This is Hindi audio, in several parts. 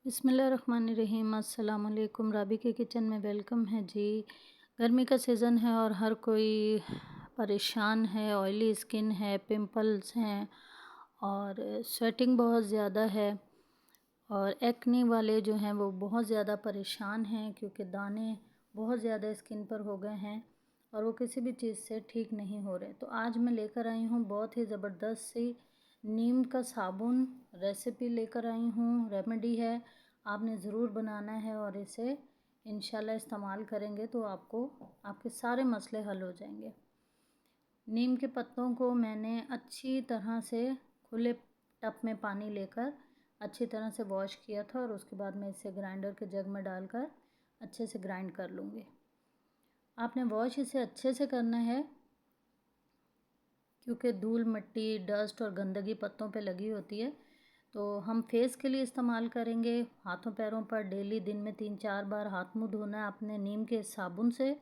बिस्मिल्लाहिर्रहमानिर्रहीम। अस्सलाम वालेकुम। राबी के किचन में वेलकम है जी। गर्मी का सीज़न है और हर कोई परेशान है, ऑयली स्किन है, पिंपल्स हैं और स्वेटिंग बहुत ज़्यादा है और एक्ने वाले जो हैं वो बहुत ज़्यादा परेशान हैं क्योंकि दाने बहुत ज़्यादा स्किन पर हो गए हैं और वो किसी भी चीज़ से ठीक नहीं हो रहे। तो आज मैं लेकर आई हूँ बहुत ही ज़बरदस्त सी नीम का साबुन रेसिपी लेकर आई हूँ। रेमेडी है, आपने ज़रूर बनाना है और इसे इंशाल्लाह इस्तेमाल करेंगे तो आपको आपके सारे मसले हल हो जाएंगे। नीम के पत्तों को मैंने अच्छी तरह से खुले टब में पानी लेकर अच्छी तरह से वॉश किया था और उसके बाद मैं इसे ग्राइंडर के जग में डालकर अच्छे से ग्राइंड कर लूँगी। आपने वॉश इसे अच्छे से करना है क्योंकि धूल मिट्टी डस्ट और गंदगी पत्तों पे लगी होती है। तो हम फेस के लिए इस्तेमाल करेंगे, हाथों पैरों पर डेली दिन में 3-4 बार हाथ मुंह धोना है आपने नीम के साबुन से।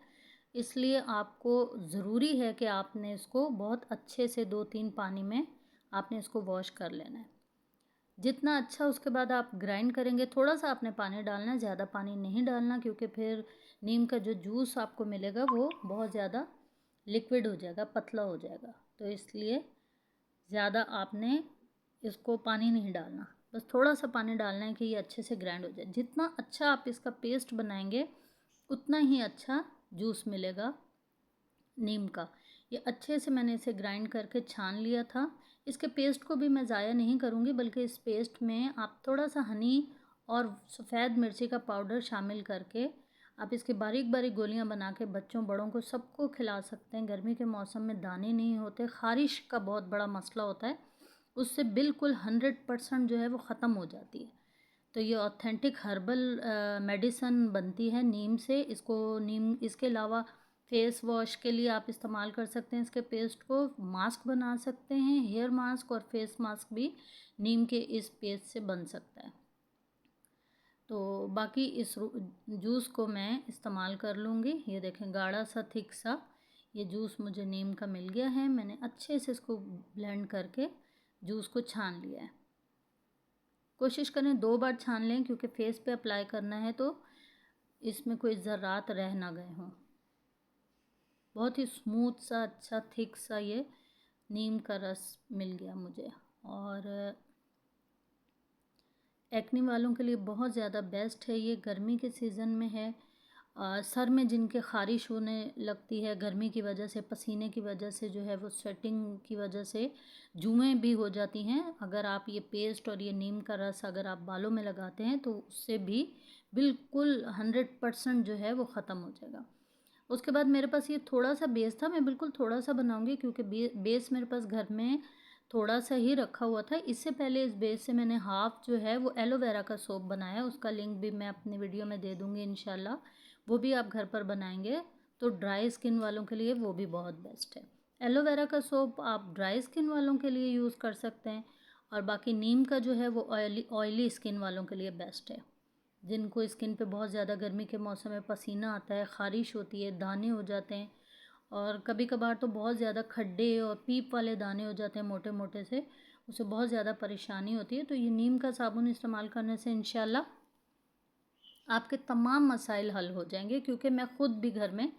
इसलिए आपको ज़रूरी है कि आपने इसको बहुत अच्छे से 2-3 पानी में आपने इसको वॉश कर लेना है। जितना अच्छा उसके बाद आप ग्राइंड करेंगे, थोड़ा सा आपने पानी डालना है, ज़्यादा पानी नहीं डालना क्योंकि फिर नीम का जो जूस आपको मिलेगा वो बहुत ज़्यादा लिक्विड हो जाएगा, पतला हो जाएगा। तो इसलिए ज़्यादा आपने इसको पानी नहीं डालना, बस थोड़ा सा पानी डालना है कि ये अच्छे से ग्राइंड हो जाए। जितना अच्छा आप इसका पेस्ट बनाएंगे उतना ही अच्छा जूस मिलेगा नीम का। ये अच्छे से मैंने इसे ग्राइंड करके छान लिया था। इसके पेस्ट को भी मैं ज़ाया नहीं करूँगी बल्कि इस पेस्ट में आप थोड़ा सा हनी और सफ़ेद मिर्ची का पाउडर शामिल करके आप इसकी बारीक बारीक गोलियां बना के बच्चों बड़ों को सबको खिला सकते हैं। गर्मी के मौसम में दाने नहीं होते, ख़ारिश का बहुत बड़ा मसला होता है, उससे बिल्कुल 100% जो है वो ख़त्म हो जाती है। तो ये ऑथेंटिक हर्बल मेडिसन बनती है नीम से। इसको नीम इसके अलावा फेस वॉश के लिए आप इस्तेमाल कर सकते हैं इसके पेस्ट को। मास्क बना सकते हैं, हेयर मास्क और फेस मास्क भी नीम के इस पेस्ट से बन सकता है। तो बाकी इस जूस को मैं इस्तेमाल कर लूँगी। ये देखें गाढ़ा सा थिक सा ये जूस मुझे नीम का मिल गया है। मैंने अच्छे से इसको ब्लेंड करके जूस को छान लिया है। कोशिश करें 2 बार छान लें क्योंकि फेस पे अप्लाई करना है तो इसमें कोई ज़र्रात रह ना गए हों। बहुत ही स्मूथ सा अच्छा थिक सा ये नीम का रस मिल गया मुझे और एक्ने वालों के लिए बहुत ज़्यादा बेस्ट है। ये गर्मी के सीज़न में है। सर में जिनके ख़ारिश होने लगती है गर्मी की वजह से, पसीने की वजह से जो है वो स्वेटिंग की वजह से जुएँ भी हो जाती हैं, अगर आप ये पेस्ट और ये नीम का रस अगर आप बालों में लगाते हैं तो उससे भी बिल्कुल 100% जो है वो ख़त्म हो जाएगा। उसके बाद मेरे पास ये थोड़ा सा बेस था, मैं बिल्कुल थोड़ा सा बनाऊंगी क्योंकि बेस मेरे पास घर में थोड़ा सा ही रखा हुआ था। इससे पहले इस बेस से मैंने हाफ़ जो है वो एलोवेरा का सोप बनाया, उसका लिंक भी मैं अपनी वीडियो में दे दूँगी इंशाल्लाह। वो भी आप घर पर बनाएंगे तो ड्राई स्किन वालों के लिए वो भी बहुत बेस्ट है। एलोवेरा का सोप आप ड्राई स्किन वालों के लिए यूज़ कर सकते हैं और बाकी नीम का जो है वो ऑयली स्किन वालों के लिए बेस्ट है। जिनको स्किन पे बहुत ज़्यादा गर्मी के मौसम में पसीना आता है, ख़ारिश होती है, दाने हो जाते हैं और कभी कभार तो बहुत ज़्यादा खड्डे और पीप वाले दाने हो जाते हैं मोटे मोटे से, उसे बहुत ज़्यादा परेशानी होती है। तो ये नीम का साबुन इस्तेमाल करने से इंशाल्लाह आपके तमाम मसाइल हल हो जाएंगे क्योंकि मैं ख़ुद भी घर में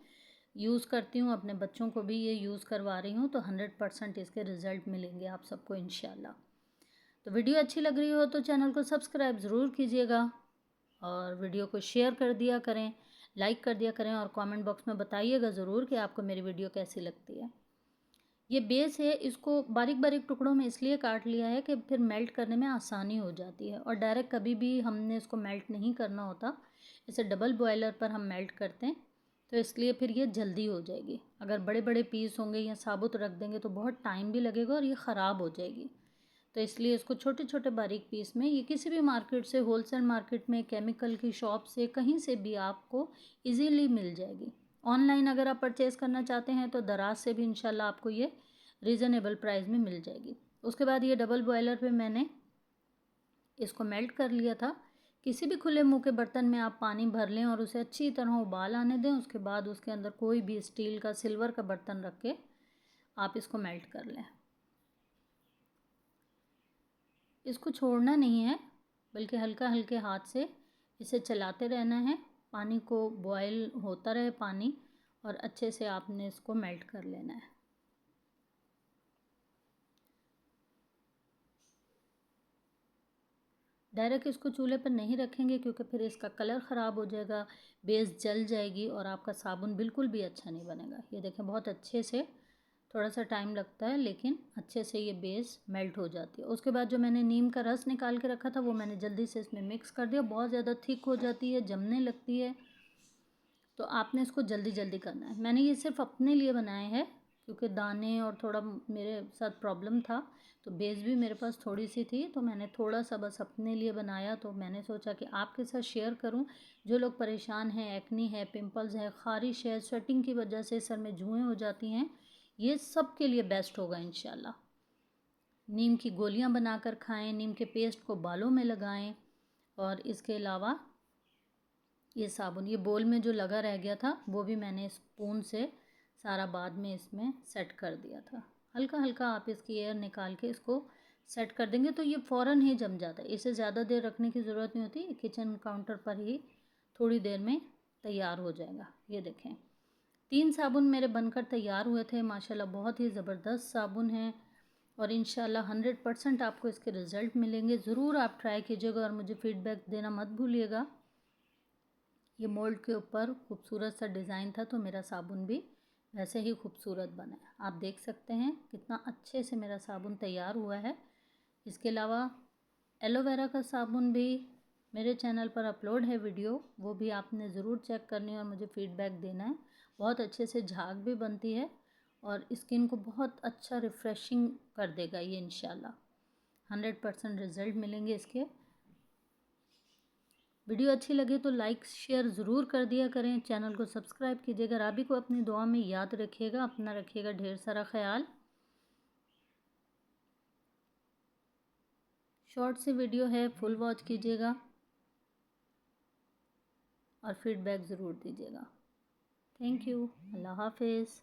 यूज़ करती हूँ, अपने बच्चों को भी ये यूज़ करवा रही हूँ। तो 100% इसके रिज़ल्ट मिलेंगे आप सबको इंशाल्लाह। तो वीडियो अच्छी लग रही हो तो चैनल को सब्सक्राइब ज़रूर कीजिएगा और वीडियो को शेयर कर दिया करें, लाइक कर दिया करें और कमेंट बॉक्स में बताइएगा ज़रूर कि आपको मेरी वीडियो कैसी लगती है। ये बेस है, इसको बारीक बारीक टुकड़ों में इसलिए काट लिया है कि फिर मेल्ट करने में आसानी हो जाती है और डायरेक्ट कभी भी हमने इसको मेल्ट नहीं करना होता, इसे डबल बॉयलर पर हम मेल्ट करते हैं तो इसलिए फिर ये जल्दी हो जाएगी। अगर बड़े बड़े पीस होंगे या साबुत रख देंगे तो बहुत टाइम भी लगेगा और ये ख़राब हो जाएगी। तो इसलिए इसको छोटे छोटे बारीक पीस में, ये किसी भी मार्केट से, होलसेल मार्केट में, केमिकल की शॉप से, कहीं से भी आपको इजीली मिल जाएगी। ऑनलाइन अगर आप परचेज़ करना चाहते हैं तो दराज से भी इंशाल्लाह आपको ये रीज़नेबल प्राइस में मिल जाएगी। उसके बाद ये डबल बॉयलर पे मैंने इसको मेल्ट कर लिया था। किसी भी खुले मुँह के बर्तन में आप पानी भर लें और उसे अच्छी तरह उबाल आने दें। उसके बाद उसके अंदर कोई भी स्टील का, सिल्वर का बर्तन रख के आप इसको मेल्ट कर लें। इसको छोड़ना नहीं है, बल्कि हल्का हल्के हाथ से इसे चलाते रहना है। पानी को बॉयल होता रहे पानी, और अच्छे से आपने इसको मेल्ट कर लेना है। डायरेक्ट इसको चूल्हे पर नहीं रखेंगे क्योंकि फिर इसका कलर ख़राब हो जाएगा, बेस जल जाएगी और आपका साबुन बिल्कुल भी अच्छा नहीं बनेगा। ये देखें बहुत अच्छे से, थोड़ा सा टाइम लगता है लेकिन अच्छे से ये बेस मेल्ट हो जाती है। उसके बाद जो मैंने नीम का रस निकाल के रखा था वो मैंने जल्दी से इसमें मिक्स कर दिया। बहुत ज़्यादा थिक हो जाती है, जमने लगती है, तो आपने इसको जल्दी जल्दी करना है। मैंने ये सिर्फ अपने लिए बनाए हैं क्योंकि दाने और थोड़ा मेरे साथ प्रॉब्लम था, तो बेस भी मेरे पास थोड़ी सी थी, तो मैंने थोड़ा सा बस अपने लिए बनाया। तो मैंने सोचा कि आपके साथ शेयर करूं। जो लोग परेशान हैं, एक्नी है, पिंपल्स है, ख़ारिश है, स्वेटिंग की वजह से सर में जुएँ हो जाती हैं, ये सब के लिए बेस्ट होगा इंशाल्लाह। नीम की गोलियां बनाकर खाएं, नीम के पेस्ट को बालों में लगाएं, और इसके अलावा ये साबुन, ये बोल में जो लगा रह गया था वो भी मैंने स्पून से सारा बाद में इसमें सेट कर दिया था। हल्का हल्का आप इसकी एयर निकाल के इसको सेट कर देंगे तो ये फ़ौरन ही जम जाता है। इसे ज़्यादा देर रखने की ज़रूरत नहीं होती, किचन काउंटर पर ही थोड़ी देर में तैयार हो जाएगा। ये देखें 3 साबुन मेरे बनकर तैयार हुए थे माशाल्लाह। बहुत ही ज़बरदस्त साबुन है और इंशाल्लाह 100% आपको इसके रिज़ल्ट मिलेंगे। ज़रूर आप ट्राई कीजिएगा और मुझे फ़ीडबैक देना मत भूलिएगा। ये मोल्ड के ऊपर खूबसूरत सा डिज़ाइन था तो मेरा साबुन भी वैसे ही खूबसूरत बना है। आप देख सकते हैं कितना अच्छे से मेरा साबुन तैयार हुआ है। इसके अलावा एलोवेरा का साबुन भी मेरे चैनल पर अपलोड है वीडियो, वो भी आपने ज़रूर चेक करनी है और मुझे फ़ीडबैक देना है। बहुत अच्छे से झाग भी बनती है और स्किन को बहुत अच्छा रिफ़्रेशिंग कर देगा ये इंशाल्लाह। 100% रिज़ल्ट मिलेंगे इसके। वीडियो अच्छी लगे तो लाइक शेयर ज़रूर कर दिया करें, चैनल को सब्सक्राइब कीजिएगा। राबी को अपनी दुआ में याद रखिएगा, अपना रखिएगा ढेर सारा ख्याल। शॉर्ट से वीडियो है, फुल वॉच कीजिएगा और फीडबैक ज़रूर दीजिएगा। Thank you. अल्लाह हाफिज़।